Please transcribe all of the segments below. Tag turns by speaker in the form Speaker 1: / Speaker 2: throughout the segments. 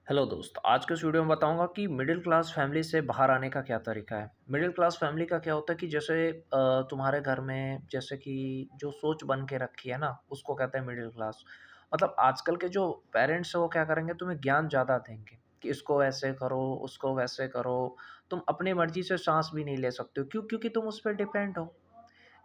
Speaker 1: Hello दोस्त, आज के इस वीडियो में बताऊंगा कि मिडिल क्लास फैमिली से बाहर आने का क्या तरीका है। मिडिल क्लास फैमिली का क्या होता है कि जैसे तुम्हारे घर में जैसे कि जो सोच बन के रखी है ना, उसको कहते हैं मिडिल क्लास। मतलब आजकल के जो पेरेंट्स हैं वो क्या करेंगे, तुम्हें ज्ञान ज़्यादा देंगे कि इसको ऐसे करो, उसको वैसे करो। तुम अपनी मर्जी से सांस भी नहीं ले सकते हो। क्यों? क्योंकि तुम उस पर डिपेंड हो।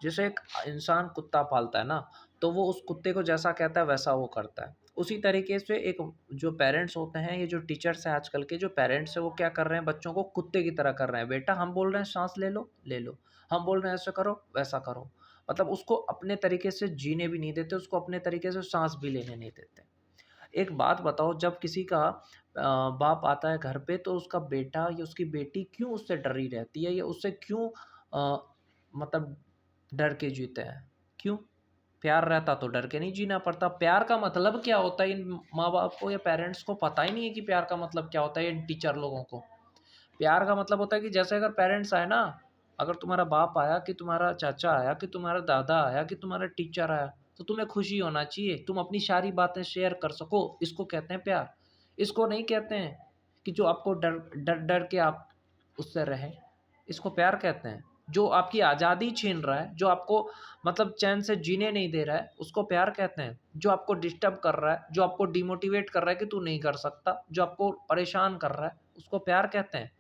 Speaker 1: जैसे एक इंसान कुत्ता पालता है ना, तो वो उस कुत्ते को जैसा कहता है वैसा वो करता है। उसी तरीके से एक जो पेरेंट्स होते हैं, ये जो टीचर्स हैं आजकल के जो पेरेंट्स हैं, वो क्या कर रहे हैं, बच्चों को कुत्ते की तरह कर रहे हैं। बेटा हम बोल रहे हैं साँस ले लो, ले लो। हम बोल रहे हैं ऐसा करो, वैसा करो। मतलब उसको अपने तरीके से जीने भी नहीं देते, उसको अपने तरीके से साँस भी लेने नहीं देते। एक बात बताओ, जब किसी का बाप आता है घर पे, तो उसका बेटा या उसकी बेटी क्यों उससे डरी रहती है या उससे क्यों मतलब डर के जीते हैं? क्यों? प्यार रहता तो डर के नहीं जीना पड़ता। प्यार का मतलब क्या होता है, इन माँ-बाप को या पेरेंट्स को पता ही नहीं है कि प्यार का मतलब क्या होता है, इन टीचर लोगों को। प्यार का मतलब होता है कि जैसे अगर पेरेंट्स आए ना, अगर तुम्हारा बाप आया, कि तुम्हारा चाचा आया, कि तुम्हारा दादा आया, कि तुम्हारा टीचर आया, तो तुम्हें खुशी होना चाहिए। तुम अपनी सारी बातें शेयर कर सको, इसको कहते हैं प्यार। इसको नहीं कहते हैं कि जो आपको डर डर डर के आप उससे रहें, इसको प्यार कहते हैं। जो आपकी आज़ादी छीन रहा है, जो आपको मतलब चैन से जीने नहीं दे रहा है, उसको प्यार कहते हैं। जो आपको डिस्टर्ब कर रहा है, जो आपको डिमोटिवेट कर रहा है कि तू नहीं कर सकता, जो आपको परेशान कर रहा है, उसको प्यार कहते हैं।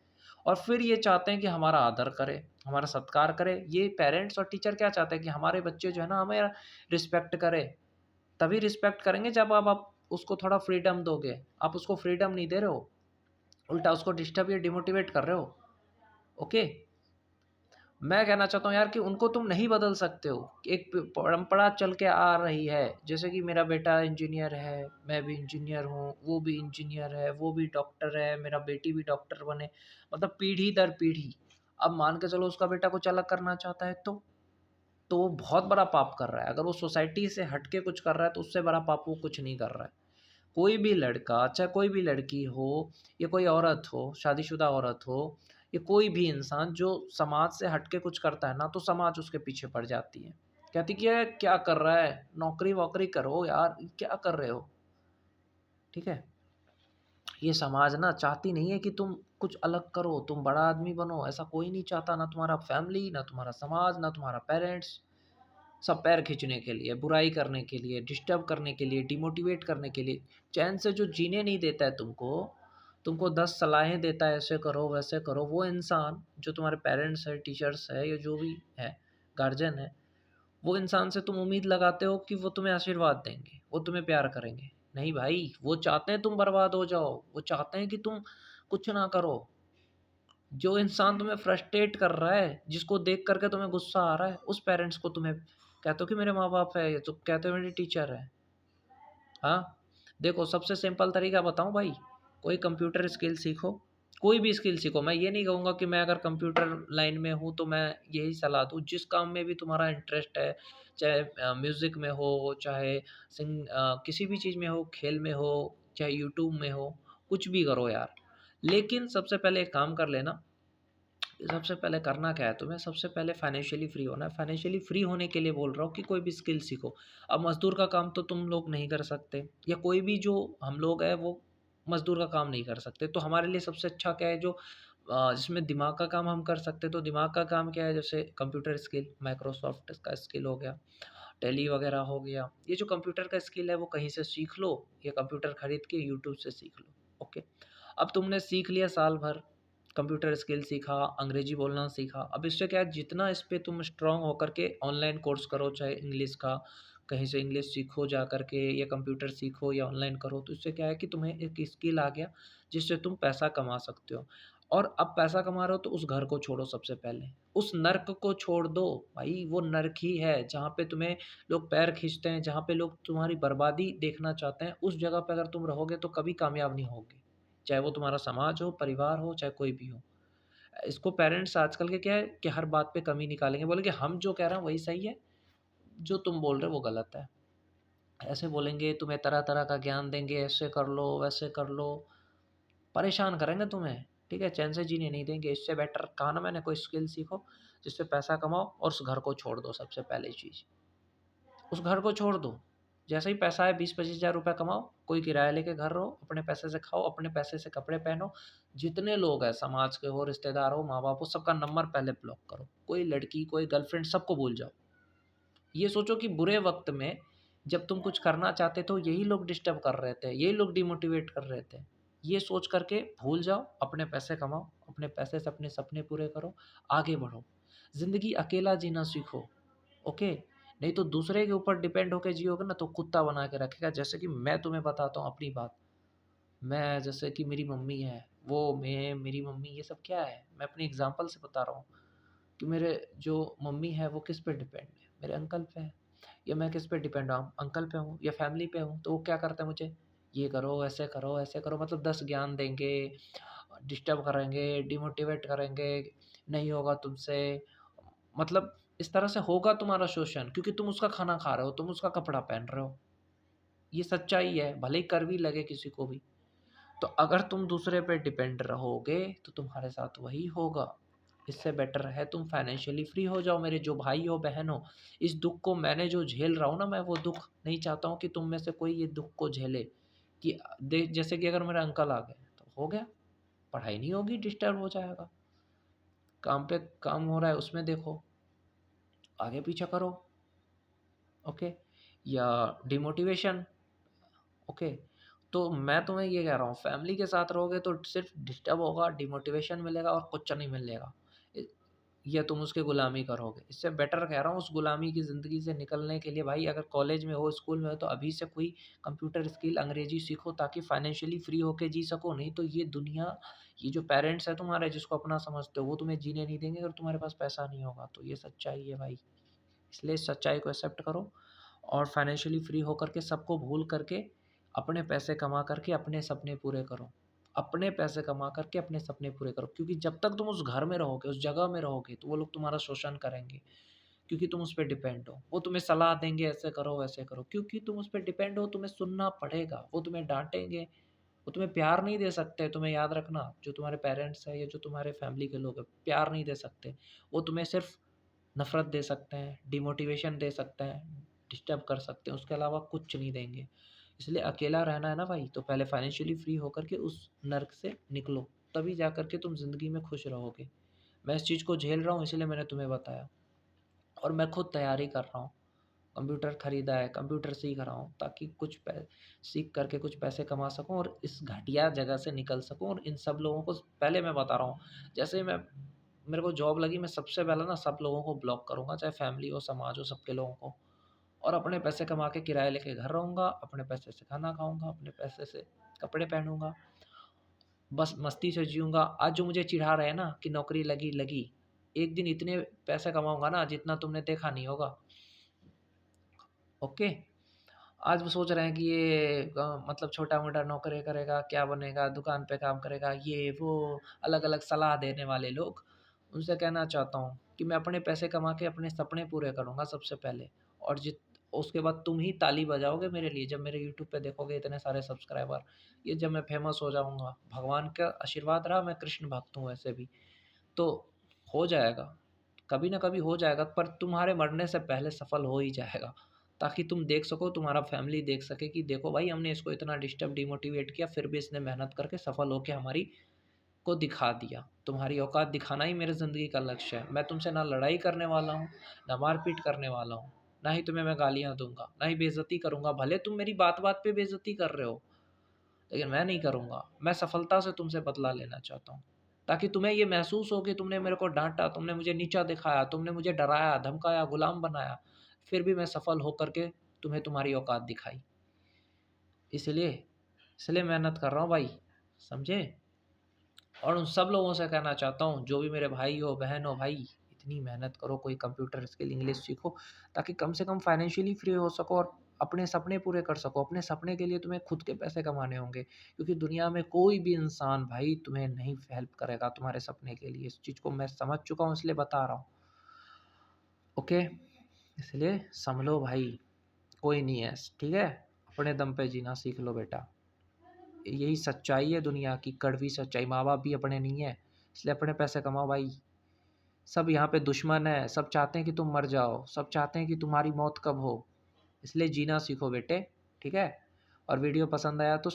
Speaker 1: और फिर ये चाहते हैं कि हमारा आदर करे, हमारा सत्कार करे। ये पेरेंट्स और टीचर क्या चाहते हैं कि हमारे बच्चे जो है ना, हमें रिस्पेक्ट करे। तभी रिस्पेक्ट करेंगे जब आप उसको थोड़ा फ्रीडम दोगे। आप उसको फ्रीडम नहीं दे रहे हो, उल्टा उसको डिस्टर्ब या डिमोटिवेट कर रहे हो। ओके? मैं कहना चाहता हूँ यार कि उनको तुम नहीं बदल सकते हो। एक परंपरा चल के आ रही है, जैसे कि मेरा बेटा इंजीनियर है, मैं भी इंजीनियर हूँ, वो भी इंजीनियर है, वो भी डॉक्टर है, मेरा बेटी भी डॉक्टर बने। मतलब पीढ़ी दर पीढ़ी। अब मान के चलो उसका बेटा कुछ अलग करना चाहता है, तो वो बहुत बड़ा पाप कर रहा है। अगर वो सोसाइटी से हट के कुछ कर रहा है, तो उससे बड़ा पाप वो कुछ नहीं कर रहा है। कोई भी लड़का, चाहे कोई भी लड़की हो या कोई औरत हो, शादीशुदा औरत हो या कोई भी इंसान जो समाज से हट के कुछ करता है ना, तो समाज उसके पीछे पड़ जाती है। कहती कि ये क्या कर रहा है? नौकरी-वोकरी करो यार, क्या कर रहे हो? ठीक है? ये समाज ना चाहती नहीं है कि तुम कुछ अलग करो, तुम बड़ा आदमी बनो, ऐसा कोई नहीं चाहता, ना तुम्हारा फैमिली, ना तुम्हारा समाज, ना तुम्हारा पेरेंट्स। सब पैर खींचने के लिए, बुराई करने के लिए, डिस्टर्ब करने के लिए, डिमोटिवेट करने के लिए, चैन से जो जीने नहीं देता है तुमको, तुमको 10 सलाहें देता है, ऐसे करो, वैसे करो, वो इंसान जो तुम्हारे पेरेंट्स है, टीचर्स है या जो भी है, गार्जियन है, वो इंसान से तुम उम्मीद लगाते हो कि वो तुम्हें आशीर्वाद देंगे, वो तुम्हें प्यार करेंगे। नहीं भाई, वो चाहते हैं तुम बर्बाद हो जाओ, वो चाहते हैं कि तुम कुछ ना करो। जो इंसान तुम्हें फ्रस्ट्रेट कर रहा है, जिसको देख करके तुम्हें गुस्सा आ रहा है, उस पेरेंट्स को तुम्हें कहते हो कि मेरे माँ-बाप है, ये तो कहते हो मेरे टीचर है। हाँ? देखो, सबसे सिंपल तरीका बताऊँ भाई, कोई कंप्यूटर स्किल सीखो, कोई भी स्किल सीखो। मैं ये नहीं कहूँगा कि मैं अगर कंप्यूटर लाइन में हूँ तो मैं यही सलाह दूँ। जिस काम में भी तुम्हारा इंटरेस्ट है, चाहे म्यूज़िक में हो, चाहे किसी भी चीज़ में हो, खेल में हो, चाहे यूट्यूब में हो, कुछ भी करो यार। लेकिन सबसे पहले एक काम कर लेना, सबसे पहले करना क्या है तुम्हें, सबसे पहले फाइनेंशियली फ्री होना है। फाइनेंशियली फ्री होने के लिए बोल रहा हूँ कि कोई भी स्किल सीखो। अब मज़दूर का काम तो तुम लोग नहीं कर सकते, या कोई भी जो हम लोग हैं वो मज़दूर का काम नहीं कर सकते। तो हमारे लिए सबसे अच्छा क्या है, जो जिसमें दिमाग का काम हम कर सकते हैं। तो दिमाग का काम क्या है, जैसे कंप्यूटर स्किल, माइक्रोसॉफ्ट का स्किल हो गया, टैली वगैरह हो गया। ये जो कंप्यूटर का स्किल है वो कहीं से सीख लो, या कंप्यूटर खरीद के यूट्यूब से सीख लो। ओके? अब तुमने सीख लिया साल भर, कंप्यूटर स्किल सीखा, अंग्रेजी बोलना सीखा। अब इससे क्या है, जितना इस पे तुम स्ट्रॉन्ग होकर के ऑनलाइन कोर्स करो, चाहे इंग्लिश का, कहीं से इंग्लिश सीखो जा कर के, या कंप्यूटर सीखो या ऑनलाइन करो, तो इससे क्या है कि तुम्हें एक स्किल आ गया, जिससे तुम पैसा कमा सकते हो। और अब पैसा कमा रहे हो तो उस घर को छोड़ो सबसे पहले, उस नर्क को छोड़ दो। भाई वो नर्क ही है, जहाँ पे तुम्हें लोग पैर खींचते हैं, जहाँ पे लोग तुम्हारी बर्बादी देखना चाहते हैं, उस जगह पे अगर तुम रहोगे तो कभी कामयाब नहीं होगे। चाहे वो तुम्हारा समाज हो, परिवार हो, चाहे कोई भी हो। इसको पेरेंट्स आजकल के क्या है कि हर बात पे कमी निकालेंगे, बोलेंगे हम जो कह रहे हैं वही सही है, जो तुम बोल रहे हो वो गलत है। ऐसे बोलेंगे, तुम्हें तरह-तरह का ज्ञान देंगे, ऐसे कर लो, वैसे कर लो, परेशान करेंगे तुम्हें, ठीक है? चैन से जीने नहीं देंगे। इससे बेटर कहा ना मैंने, कोई स्किल सीखो, जिससे पैसा कमाओ और उस घर को छोड़ दो सबसे पहली चीज़। उस घर को छोड़ दो। जैसे ही पैसा है 20-25 हज़ार रुपये कमाओ, कोई किराया लेके घर रहो, अपने पैसे से खाओ, अपने पैसे से कपड़े पहनो। जितने लोग हैं समाज के हो, रिश्तेदार हो, माँ-बाप हो, सबका नंबर पहले ब्लॉक करो। कोई लड़की, कोई गर्लफ्रेंड सबको भूल जाओ। ये सोचो कि बुरे वक़्त में जब तुम कुछ करना चाहते तो यही लोग डिस्टर्ब कर रहे थे, यही लोग डिमोटिवेट कर रहे थे। ये सोच कर के भूल जाओ, अपने पैसे कमाओ, अपने पैसे से अपने सपने पूरे करो, आगे बढ़ो। ज़िंदगी अकेला जीना सीखो, ओके? नहीं तो दूसरे के ऊपर डिपेंड होके जियोगे ना तो कुत्ता बना के रखेगा। जैसे कि मैं तुम्हें बताता हूँ अपनी बात। मैं जैसे कि मेरी मम्मी है, वो मैं मेरी मम्मी ये सब क्या है? मैं अपनी एग्ज़ाम्पल से बता रहा हूँ कि मेरे जो मम्मी है वो किस पे डिपेंड है? मेरे अंकल पे है। या मैं किस पे डिपेंड हूँ? अंकल पे हूँ या फैमिली पे हूँ। तो वो क्या करते हैं मुझे, ये करो, ऐसे करो मतलब 10 ज्ञान देंगे, डिस्टर्ब करेंगे, डिमोटिवेट करेंगे, नहीं होगा तुमसे। मतलब इस तरह से होगा तुम्हारा शोषण क्योंकि तुम उसका खाना खा रहे हो, तुम उसका कपड़ा पहन रहे हो। ये सच्चाई है, भले ही कड़वी लगे किसी को भी। तो अगर तुम दूसरे पे डिपेंड रहोगे तो तुम्हारे साथ वही होगा। इससे बेटर है तुम फाइनेंशियली फ्री हो जाओ मेरे जो भाई हो, बहन हो। इस दुःख को मैंने जो झेल रहा हूँ ना, मैं वो दुःख नहीं चाहता हूँ कि तुम में से कोई ये दुःख को झेले। कि दे जैसे कि अगर मेरा अंकल आ गए तो हो गया, पढ़ाई नहीं होगी, डिस्टर्ब हो जाएगा। काम पे काम हो रहा है उसमें देखो, आगे पीछे करो, ओके? या डिमोटिवेशन, ओके? तो मैं तुम्हें ये कह रहा हूँ फैमिली के साथ रहोगे तो सिर्फ़ डिस्टर्ब होगा, डिमोटिवेशन मिलेगा और कुछ नहीं मिलेगा। इ या तुम उसकी गुलामी करोगे। इससे बेटर कह रहा हूँ उस गुलामी की ज़िंदगी से निकलने के लिए भाई अगर कॉलेज में हो, स्कूल में हो तो अभी से कोई कंप्यूटर स्किल, अंग्रेज़ी सीखो ताकि फाइनेंशियली फ्री होके जी सको। नहीं तो ये दुनिया, ये जो पेरेंट्स हैं तुम्हारे जिसको अपना समझते हो, वो तुम्हें जीने नहीं देंगे अगर तुम्हारे पास पैसा नहीं होगा। तो ये सच्चाई है भाई। इसलिए इस सच्चाई को एक्सेप्ट करो और फाइनेंशियली फ्री होकर के सबको भूल करके अपने पैसे कमा करके अपने सपने पूरे करो। अपने पैसे कमा करके अपने सपने पूरे करो क्योंकि जब तक तुम उस घर में रहोगे, उस जगह में रहोगे तो वो लोग तुम्हारा शोषण करेंगे क्योंकि तुम उस पे डिपेंड हो। वो तुम्हें सलाह देंगे ऐसे करो, वैसे करो क्योंकि तुम उस पे डिपेंड हो, तुम्हें सुनना पड़ेगा। वो तुम्हें डाँटेंगे, वो तुम्हें प्यार नहीं दे सकते, तुम्हें याद रखना। जो तुम्हारे पेरेंट्स हैं या जो तुम्हारे फैमिली के लोग हैं, प्यार नहीं दे सकते। वो तुम्हें सिर्फ़ नफ़रत दे सकते हैं, डिमोटिवेशन दे सकते हैं, डिस्टर्ब कर सकते हैं, उसके अलावा कुछ नहीं देंगे। इसलिए अकेला रहना है ना भाई, तो पहले फाइनेंशियली फ्री होकर के उस नर्क से निकलो, तभी जा कर के तुम ज़िंदगी में खुश रहोगे। मैं इस चीज़ को झेल रहा हूँ इसीलिए मैंने तुम्हें बताया और मैं खुद तैयारी कर रहा हूँ। कंप्यूटर खरीदा है, कंप्यूटर सीख रहा हूँ ताकि कुछ पै सीख करके कुछ पैसे कमा सकूँ और इस घटिया जगह से निकल सकूँ और इन सब लोगों को पहले मैं बता रहा हूँ, जैसे ही मैं मेरे को जॉब लगी मैं सबसे पहले ना सब लोगों को ब्लॉक करूँगा, चाहे फैमिली हो, समाज हो, सबके लोगों को और अपने पैसे कमा के किराया लेके घर रहूँगा, अपने पैसे से खाना खाऊँगा, अपने पैसे से कपड़े पहनूँगा, बस मस्ती से जीऊँगा। आज जो मुझे चिढ़ा रहे हैं ना कि नौकरी लगी, लगी, एक दिन इतने पैसे कमाऊँगा ना जितना तुमने देखा नहीं होगा, ओके? आज वो सोच रहे हैं कि ये मतलब छोटा-मोटा नौकरी करेगा, क्या बनेगा, दुकान पे काम करेगा, ये वो अलग-अलग सलाह देने वाले लोग। उनसे कहना चाहता हूँ कि मैं अपने पैसे कमा के अपने सपने पूरे करूँगा सबसे पहले और उसके बाद तुम ही ताली बजाओगे मेरे लिए जब मेरे यूट्यूब पे देखोगे इतने सारे सब्सक्राइबर। ये जब मैं फ़ेमस हो जाऊँगा, भगवान का आशीर्वाद रहा, मैं कृष्ण भक्त हूँ वैसे भी, तो हो जाएगा। कभी न कभी हो जाएगा पर तुम्हारे मरने से पहले सफल हो ही जाएगा। ताकि तुम देख सको, तुम्हारा फैमिली देख सके कि देखो भाई हमने इसको इतना डिस्टर्ब डिमोटिवेट किया फिर भी इसने मेहनत करके सफल होके हमारी को दिखा दिया। तुम्हारी औकात दिखाना ही मेरी ज़िंदगी का लक्ष्य है। मैं तुमसे ना लड़ाई करने वाला हूँ, ना मार-पीट करने वाला हूँ, ना ही तुम्हें मैं गालियाँ दूँगा, ना ही बेइज़्ज़ती करूँगा। भले तुम मेरी बात-बात पे बेइज़्ज़ती कर रहे हो, लेकिन मैं नहीं करूँगा। मैं सफलता से तुमसे बदला लेना चाहता हूँ। ताकि तुम्हें ये महसूस हो कि तुमने मेरे को डाँटा, तुमने मुझे नीचा दिखाया, तुमने मुझे डराया, धमकाया, गुलाम बनाया, फिर भी मैं सफल हो कर के तुम्हें तुम्हारी औकात दिखाई। इसलिए इसलिए मेहनत कर रहा हूँ भाई, समझे? और उन सब लोगों से कहना चाहता हूँ, जो भी मेरे भाई हो, बहन हो, भाई इतनी मेहनत करो, कोई कंप्यूटर स्किल, इंग्लिश सीखो, ताकि कम से कम फाइनेंशियली फ्री हो सको और अपने सपने पूरे कर सको। अपने सपने के लिए तुम्हें खुद के पैसे कमाने होंगे, क्योंकि दुनिया में कोई भी इंसान भाई तुम्हें नहीं हेल्प करेगा तुम्हारे सपने के लिए। इस चीज़ को मैं समझ चुका हूँ इसलिए बता रहा हूँ, ओके? इसलिए सँभलो भाई, कोई नहीं है, ठीक है? अपने दम पे जीना सीख लो बेटा। यही सच्चाई है दुनिया की, कड़वी सच्चाई। माँ-बाप भी अपने नहीं है, इसलिए अपने पैसे कमाओ भाई। सब यहाँ पे दुश्मन है, सब चाहते हैं कि तुम मर जाओ, सब चाहते हैं कि तुम्हारी मौत कब हो। इसलिए जीना सीखो बेटे, ठीक है? और वीडियो पसंद आया तो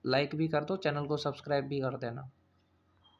Speaker 1: लाइक भी कर दो, चैनल को सब्सक्राइब भी कर देना।